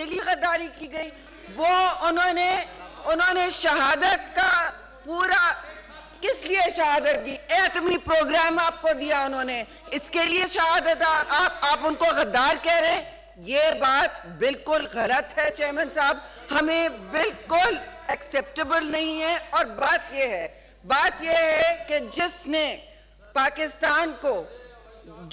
उसके लिए गद्दारी की गई। वो उन्होंने शहादत का पूरा किस लिए शहादत दी? एटमी प्रोग्राम आपको दिया उन्होंने, इसके लिए शहादत। आप उनको गद्दार कह रहे हैं? ये बात बिल्कुल गलत है चेयरमैन साहब, हमें बिल्कुल एक्सेप्टेबल नहीं है। और बात यह है कि जिसने पाकिस्तान को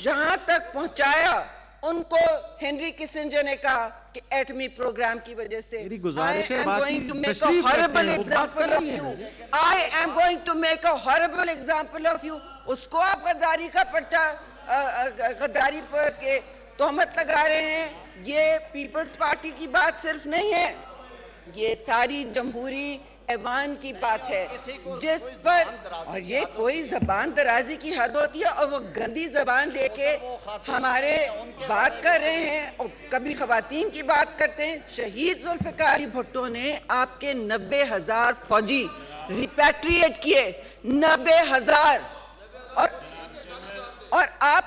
जहां तक पहुंचाया, उनको हेनरी किसिंजर ने कहा कि एटमी प्रोग्राम की वजह से मेरी गुजारिश है, I am going to make a horrible example of you. I am going to make a horrible example of you. उसको आप गद्दारी का पर्चा, गद्दारी पर के तोहमत लगा रहे हैं। ये पीपल्स पार्टी की बात सिर्फ नहीं है, ये सारी जमहूरी ऐवान की बात है जिस पर, और ये कोई जबान दराजी की हद होती है। और वो गंदी जबान लेके हमारे बात कर रहे हैं और कभी खवातीन की बात करते हैं। शहीद जुल्फिकार अली भुट्टो ने आपके 90,000 फौजी रिपैट्रिएट किए, 90,000। और आप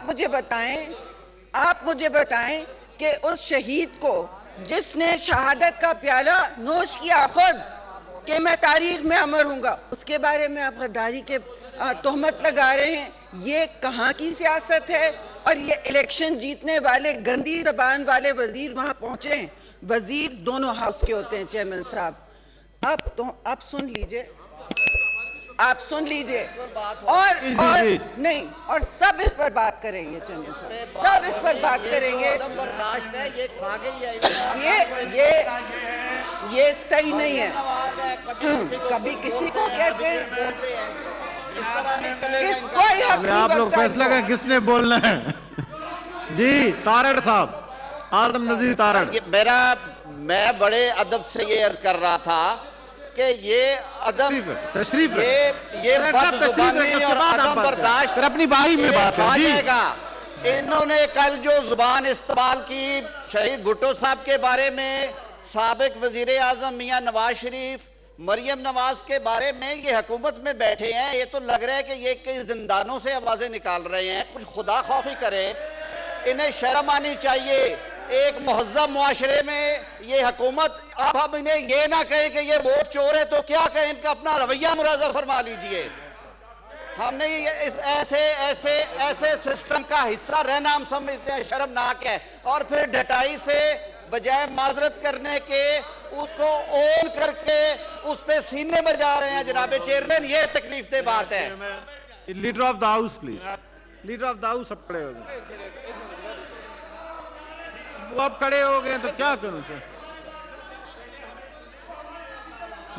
मुझे बताएं कि उस शहीद को जिसने शहादत का प्याला नोश किया खुद कि मैं तारीख में अमर हूंगा, उसके बारे में आप गद्दारी के तोहमत लगा रहे हैं। ये कहां की सियासत है? और ये इलेक्शन जीतने वाले गंदी जबान वाले वजीर वहां पहुंचे हैं। वजीर दोनों हाउस के होते हैं चेयरमैन साहब। आप सुन लीजिए और सब इस पर बात करेंगे चेयरमैन साहब, सब इस पर बात करेंगे। ये सही नहीं है। कभी किसी को कहते हैं, आप लोग फैसला करें किसने बोलना है। जी तारड़ साहब, आजम नजीर तारड़। मैं बड़े अदब से ये अर्ज कर रहा था कि ये अदब तशरीफ ये बदजुबानी और अदम बर्दाश्त अपनी बारी में बात जाएगा। इन्होंने कल जो जुबान इस्तेमाल की शहीद भुट्टो साहब के बारे में, साबिक वजीर आजम मियां नवाज शरीफ, मरियम नवाज के बारे में, ये हुकूमत में बैठे हैं, ये तो लग रहा है कि ये कई जिंदानों से आवाजें निकाल रहे हैं। कुछ खुदा खौफी करें, इन्हें शर्म आनी चाहिए। एक मुहज्जम मुआशरे में ये हुकूमत, आप अब इन्हें ये ना कहें कि ये वोट चोर है तो क्या कहें, इनका अपना रवैया मुराजा फरमा लीजिए। हमने इस ऐसे सिस्टम का हिस्सा रहना हम समझते हैं शर्मनाक है। और फिर ढटाई से बजाय माजरत करने के उसको ओन करके उस पे सीने में जा रहे हैं जनाबे चेयरमैन, ये तकलीफ दे बात है। Leader of the house please, leader of the house सब खड़े हो गए। वो अब खड़े हो गए तो क्या करूं sir?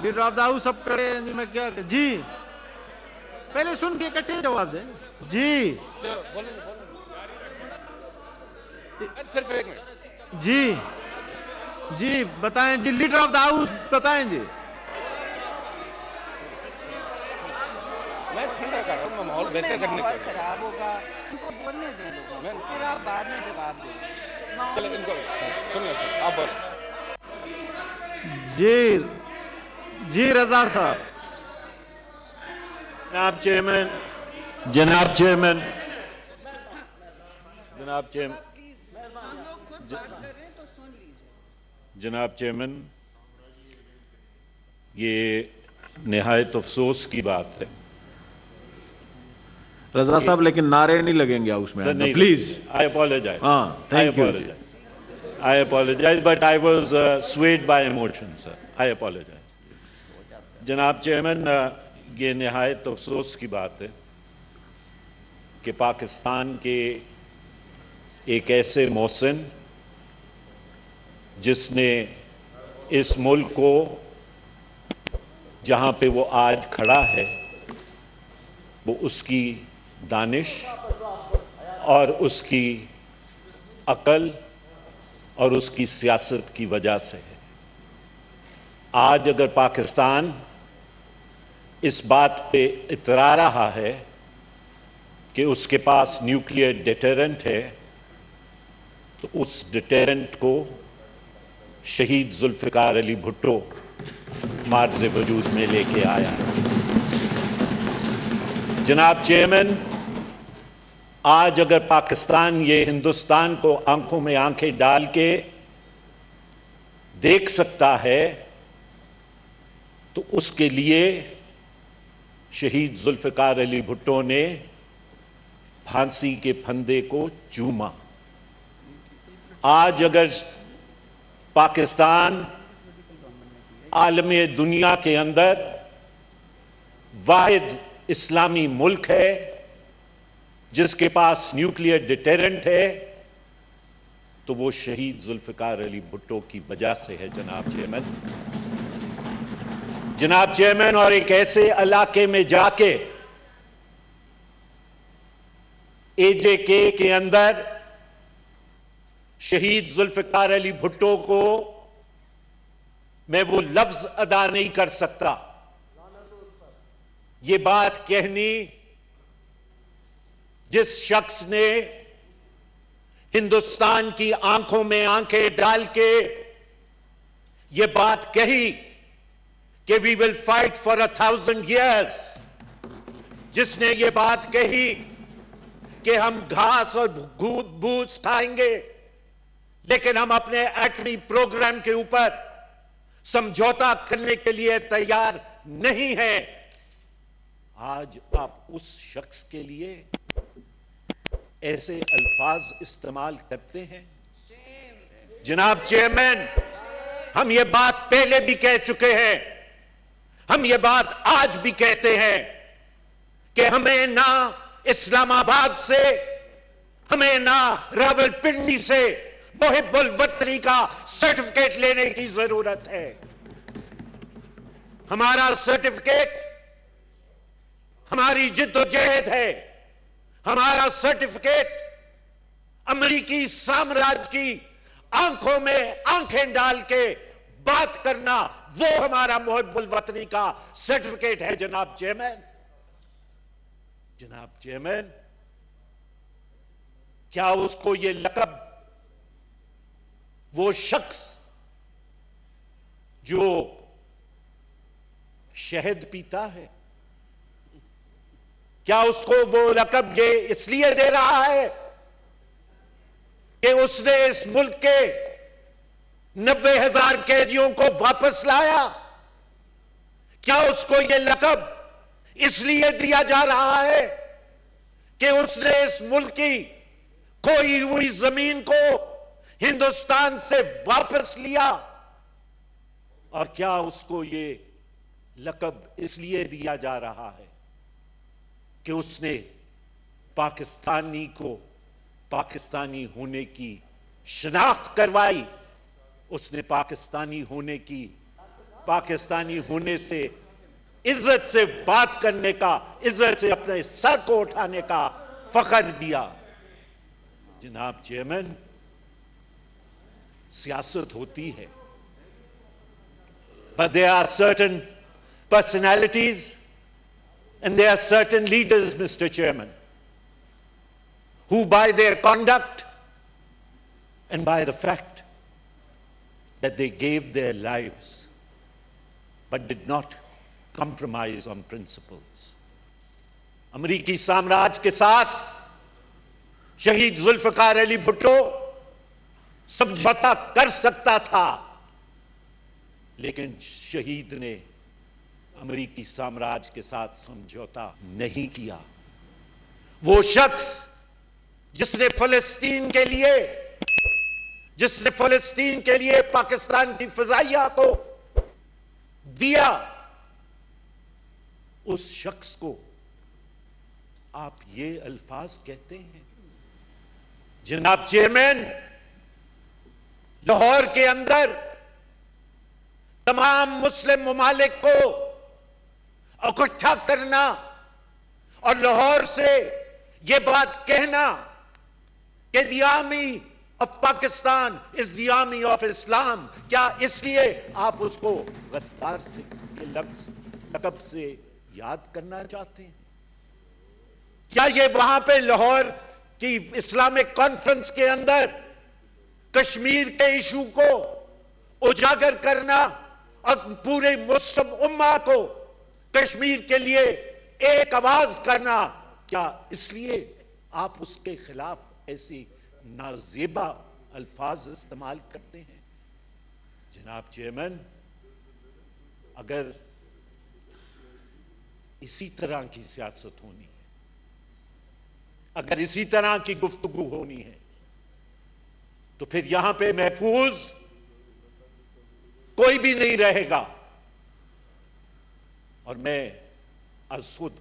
Leader of the house सब खड़े हैं, मैं क्या करूं? जी पहले सुन के इकट्ठे जवाब दें। जी सिर्फ एक मिनट। जी बताएं जी, लीडर ऑफ द हाउस बताएं जी। मैं ठंडा कर रहा हूं, माहौल बेहतर करने के लिए। शराब होगा, उनको बोलने दें लोगों को, फिर आप बाद में जवाब दें। चलो इनको सुनिए, आप बोलो। जी रजा साहब। जनाब चेयरमैन, जनाब चेयरमैन, ये निहायत अफसोस की बात है। रजा साहब लेकिन नारे नहीं लगेंगे उसमें, प्लीज। I apologize. हाँ, thank you. I apologize, but I was swayed by emotion, sir. I apologize. जनाब चेयरमैन, ये निहायत अफसोस की बात है कि पाकिस्तान के एक ऐसे मोहसिन जिसने इस मुल्क को जहां पे वो आज खड़ा है, वो उसकी दानिश और उसकी अकल और उसकी सियासत की वजह से है। आज अगर पाकिस्तान इस बात पे इतरा रहा है कि उसके पास न्यूक्लियर डिटेरेंट है, तो उस डिटेरेंट को शहीद जुल्फिकार अली भुट्टो मार्ज़े वजूद में लेके आया। जनाब चेयरमैन, आज अगर पाकिस्तान ये हिंदुस्तान को आंखों में आंखें डाल के देख सकता है तो उसके लिए शहीद जुल्फिकार अली भुट्टो ने फांसी के फंदे को चूमा। आज अगर पाकिस्तान आलमे दुनिया के अंदर वाहिद इस्लामी मुल्क है जिसके पास न्यूक्लियर डिटेरेंट है, तो वो शहीद जुल्फिकार अली भुट्टो की वजह से है जनाब चेयरमैन। और एक ऐसे इलाके में जाके एजेके के अंदर शहीद जुल्फिकार अली भुट्टो को मैं वो लफ्ज अदा नहीं कर सकता। ये बात कहनी जिस शख्स ने हिंदुस्तान की आंखों में आंखें डाल के ये बात कही कि we will fight for 1000 years, जिसने ये बात कही कि हम घास और भूस खाएंगे लेकिन हम अपने एटमी प्रोग्राम के ऊपर समझौता करने के लिए तैयार नहीं हैं। आज आप उस शख्स के लिए ऐसे अल्फाज इस्तेमाल करते हैं। जनाब चेयरमैन, हम ये बात पहले भी कह चुके हैं, हम ये बात आज भी कहते हैं कि हमें ना इस्लामाबाद से, हमें ना रावलपिंडी से मुहिब्बुल वतनी का सर्टिफिकेट लेने की जरूरत है। हमारा सर्टिफिकेट हमारी जिद्दोजहद है। हमारा सर्टिफिकेट अमेरिकी साम्राज्य की आंखों में आंखें डाल के बात करना, वो हमारा मुहिब्बुल वतनी का सर्टिफिकेट है जनाब चेयरमैन। क्या उसको ये लक़ब वो शख्स जो शहद पीता है, क्या उसको वो लक़ब ये इसलिए दे रहा है कि उसने इस मुल्क के 90,000 कैदियों को वापस लाया? क्या उसको ये लक़ब इसलिए दिया जा रहा है कि उसने इस मुल्क की खोई हुई जमीन को हिंदुस्तान से वापस लिया? और क्या उसको ये लक़ब इसलिए दिया जा रहा है कि उसने पाकिस्तानी को पाकिस्तानी होने की शनाख्त करवाई, उसने पाकिस्तानी होने से इज्जत से बात करने का, इज्जत से अपने सर को उठाने का फख्र दिया? जनाब चेयरमैन, सियासत होती है, but there are certain personalities and there are certain leaders, Mr. Chairman, who by their conduct and by the fact that they gave their lives but did not compromise on principles. अमरीकी साम्राज्य के साथ शहीद जुल्फिकार अली भुट्टो समझौता कर सकता था, लेकिन शहीद ने अमरीकी साम्राज्य के साथ समझौता नहीं किया। वो शख्स जिसने फलस्तीन के लिए पाकिस्तान की फिजाइया को दिया, उस शख्स को आप ये अल्फाज कहते हैं? जनाब चेयरमैन, लाहौर के अंदर तमाम मुस्लिम ममालिक को इकट्ठा करना और लाहौर से यह बात कहना कि the army of Pakistan is the army of Islam, क्या इसलिए आप उसको गद्दार से के लक़ब से याद करना चाहते हैं? क्या ये वहां पे लाहौर की इस्लामिक कॉन्फ्रेंस के अंदर कश्मीर के इशू को उजागर करना और पूरे मुस्लिम उम्मा को कश्मीर के लिए एक आवाज करना, क्या इसलिए आप उसके खिलाफ ऐसी नाजेबा अल्फाज इस्तेमाल करते हैं? जनाब चेयरमैन, अगर इसी तरह की सियासत होनी है, अगर इसी तरह की गुफ्तगू होनी है, तो फिर यहां पे महफूज कोई भी नहीं रहेगा। और मैं आज खुद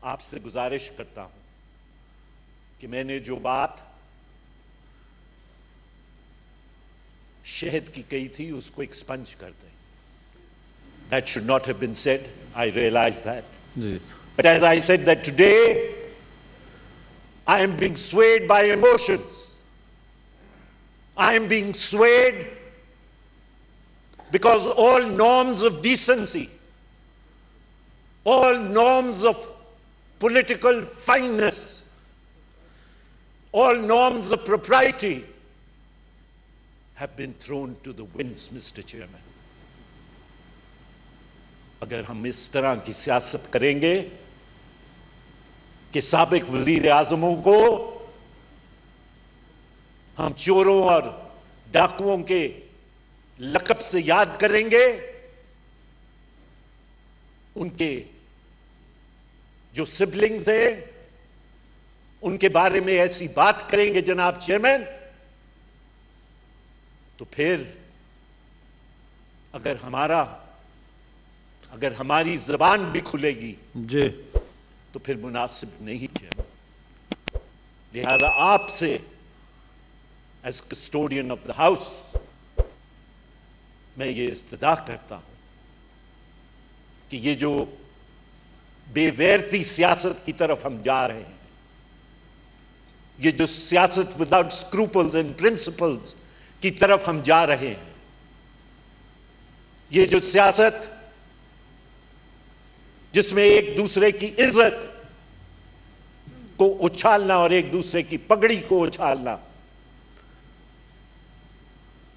आपसे गुजारिश करता हूं कि मैंने जो बात शहद की कही थी उसको एक्सपंज कर दें। That should not have been said. I realize that. But as I said that today, I am being swayed by emotions. I am being swayed because all norms of decency, all norms of political fineness, all norms of propriety have been thrown to the winds, Mr. Chairman. अगर हम इस तरह की सियासत करेंगे कि साबिक वजीर आजमों को हम चोरों और डाकुओं के लक़ब से याद करेंगे, उनके जो सिबलिंग्स हैं उनके बारे में ऐसी बात करेंगे जनाब चेयरमैन, तो फिर अगर हमारी जबान भी खुलेगी जी, तो फिर मुनासिब नहीं है। लिहाजा आपसे as custodian of the house मैं ये इस्तदा करता हूं कि ये जो बेगैरती सियासत की तरफ हम जा रहे हैं, ये जो सियासत विदाउट स्क्रूपल्स एंड प्रिंसिपल्स की तरफ हम जा रहे हैं, ये जो सियासत जिसमें एक दूसरे की इज्जत को उछालना और एक दूसरे की पगड़ी को उछालना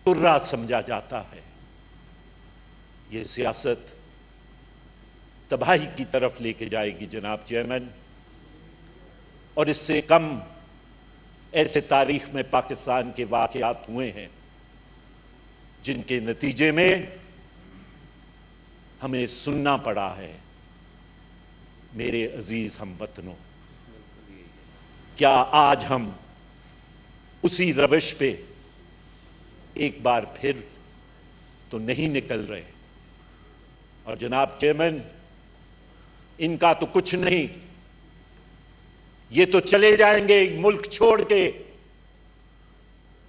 तुर्रा समझा जाता है, यह सियासत तबाही की तरफ लेके जाएगी जनाब चेयरमैन। और इससे कम ऐसे तारीख में पाकिस्तान के वाकयात हुए हैं जिनके नतीजे में हमें सुनना पड़ा है। मेरे अजीज हमवतनों, क्या आज हम उसी रविश पे एक बार फिर तो नहीं निकल रहे? और जनाब चेयरमैन, इनका तो कुछ नहीं, ये तो चले जाएंगे मुल्क छोड़ के,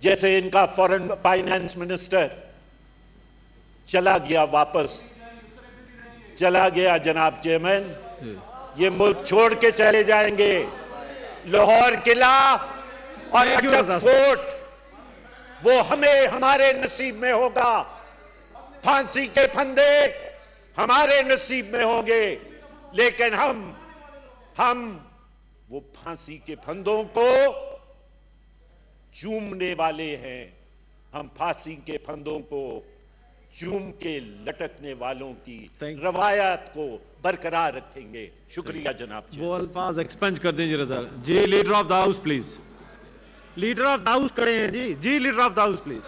जैसे इनका फॉरेन फाइनेंस मिनिस्टर चला गया, वापस चला गया जनाब चेयरमैन, ये मुल्क छोड़ के चले जाएंगे। लाहौर किला और अटक फोर्ट वो हमारे नसीब में होगा, फांसी के फंदे हमारे नसीब में होंगे, लेकिन हम वो फांसी के फंदों को चूमने वाले हैं। हम फांसी के फंदों को चूम के लटकने वालों की रवायत को बरकरार रखेंगे। शुक्रिया जनाब। वो अल्फाज एक्सपेंज कर दीजिए Raja ji. Leader of the house please. Leader of the house खड़े हैं जी। जी leader of the house please.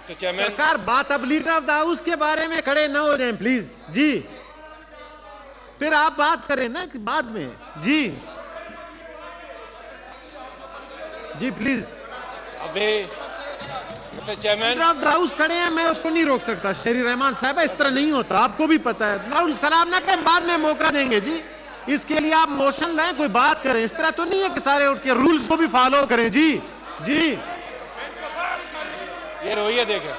सरकार बात अब लीडर ऑफ द हाउस के बारे में खड़े ना हो जाएं प्लीज जी, फिर आप बात करें ना बाद में जी। जी प्लीज। अबे चेयरमैन ऑफ द हाउस खड़े हैं, मैं उसको नहीं रोक सकता। शरीर रहमान साहब, इस तरह नहीं होता, आपको भी पता है। राउंड खराब ना करें, बाद में मौका देंगे जी। इसके लिए आप मोशन लाएं, कोई बात करें। इस तरह तो नहीं है कि सारे उठ के रूल्स को भी फॉलो करें जी। जी ये रवैया देखें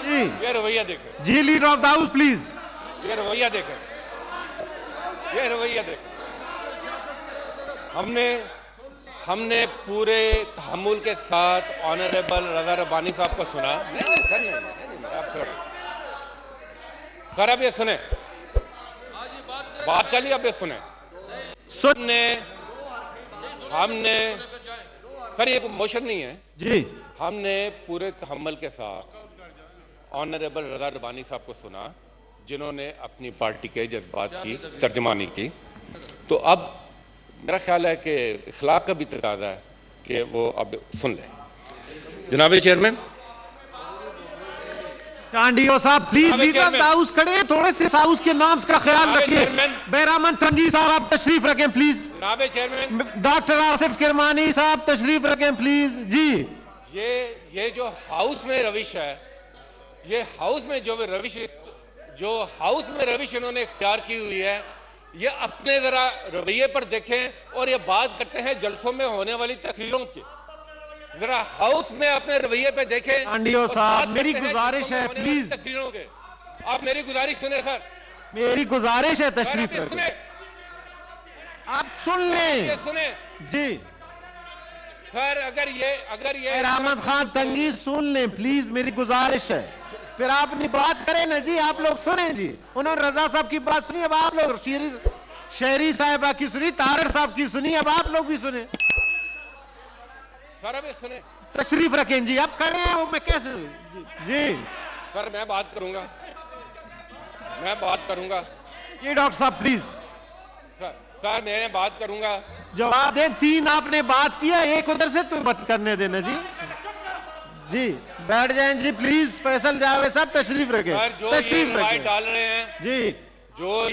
जी, ये रवैया देखें जी। Leader of the house please. ये रवैया देखें, ये रवैया देखें। हमने पूरे तहम्मुल के साथ ऑनरेबल रजा रब्बानी साहब को सुना। नहीं सर, नहीं आप सर अब ये सुने, बात चलिए, अब ये सुने। हमने सर, ये मोशन नहीं है जी। हमने पूरे तहम्मुल के साथ ऑनरेबल रजा रब्बानी साहब को सुना, जिन्होंने अपनी पार्टी के जज्बात की तर्जमानी की। तो अब मेरा ख्याल है कि इखलाक का भी तकाजा है कि वो अब सुन लें। जनाब चेयरमैन, कांडियो साहब प्लीज, जनाब leader of chairman. The house खड़े हैं, थोड़े से हाउस के नाम का ख्याल जनाब रखिए। चेयरमैन। बैरामन तंगी साहब आप तशरीफ रखें प्लीज। जनाब चेयरमैन, डॉक्टर आसिफ किरमानी साहब तशरीफ रखें प्लीज जी। ये जो हाउस में रविश है, ये हाउस में जो हाउस में रविश इन्होंने इख्तियार की हुई है, ये अपने जरा रवैये पर देखें और ये बात करते हैं जलसों में होने वाली तकरीरों की। जरा हाउस में अपने रवैये पे देखें। कांडियो और साहब, बात मेरी करते हैं गुजारिश जलसों में है, होने वाली प्लीज। तकरीरों के। आप मेरी गुजारिश सुने सर। मेरी गुजारिश है सर, तशरीफ आप ये सुने, रखें, आप सुन लें ये सुने जी। सर। अगर ये रहमत खान तंगी सुन लें प्लीज, मेरी गुजारिश है। फिर आप अपनी बात करें ना जी, आप लोग सुने जी। उन्होंने रजा साहब की बात सुनी, अब आप लोग शहरी साहिबा की सुनी, तारड़ साहब की सुनी, अब आप लोग भी सुने। सर अब ये सुने तशरीफ रखें जी, आप खड़े हैं वो मैं कैसे जी। सर, मैं बात करूंगा जी डॉक्टर साहब प्लीज सर मैं बात करूंगा। जवाब दें। 3 आपने बात किया, एक उधर से तो मत करने देना जी। जी बैठ जाएं जी प्लीज। फैसल जावेद साहब तशरीफ रखें, सर, जो ये तशरीफ इनवाइट रखें डाल रहे हैं, जी। जो